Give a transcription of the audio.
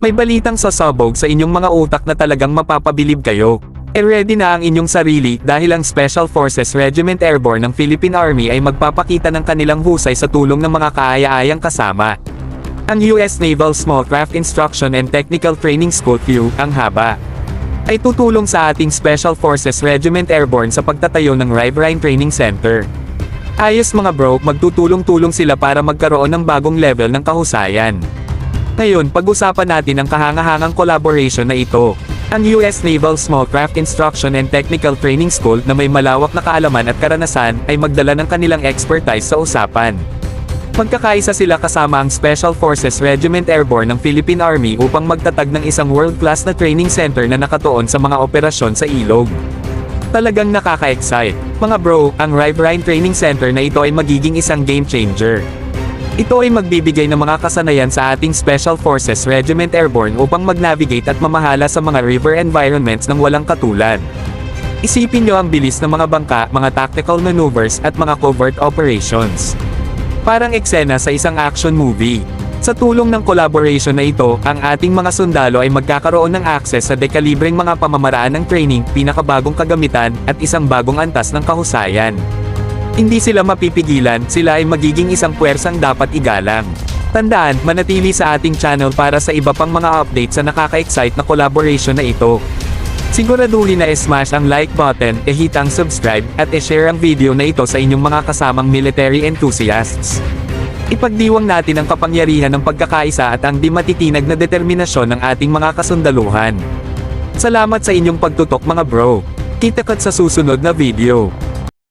May balitang sasabog sa inyong mga utak na talagang mapapabilib kayo. Ready na ang inyong sarili dahil ang Special Forces Regiment Airborne ng Philippine Army ay magpapakita ng kanilang husay sa tulong ng mga kaaya-ayang kasama. Ang US Naval Small Craft Instruction and Technical Training School ang HABA, ay tutulong sa ating Special Forces Regiment Airborne sa pagtatayo ng Riverine Training Center. Ayos mga bro, magtutulong-tulong sila para magkaroon ng bagong level ng kahusayan. Ngayon, pag-usapan natin ang kahangahangang collaboration na ito. Ang US Naval Small Craft Instruction and Technical Training School na may malawak na kaalaman at karanasan ay magdala ng kanilang expertise sa usapan. Magkakaisa sila kasama ang Special Forces Regiment Airborne ng Philippine Army upang magtatag ng isang world-class na training center na nakatuon sa mga operasyon sa ilog. Talagang nakaka-excite. Mga bro, ang Riverine Training Center na ito ay magiging isang game changer. Ito ay magbibigay ng mga kasanayan sa ating Special Forces Regiment Airborne upang mag-navigate at mamahala sa mga river environments ng walang katulad. Isipin nyo ang bilis ng mga bangka, mga tactical maneuvers at mga covert operations. Parang eksena sa isang action movie. Sa tulong ng collaboration na ito, ang ating mga sundalo ay magkakaroon ng access sa dekalibreng mga pamamaraan ng training, pinakabagong kagamitan, at isang bagong antas ng kahusayan. Hindi sila mapipigilan, sila ay magiging isang puwersang dapat igalang. Tandaan, manatili sa ating channel para sa iba pang mga updates sa nakaka-excite na collaboration na ito. Siguraduhin na i-smash ang like button, i-hit ang subscribe, at i-share ang video na ito sa inyong mga kasamang military enthusiasts. Ipagdiwang natin ang kapangyarihan ng pagkakaisa at ang di matitinag na determinasyon ng ating mga kasundaluhan. Salamat sa inyong pagtutok mga bro. Kita-kits sa susunod na video.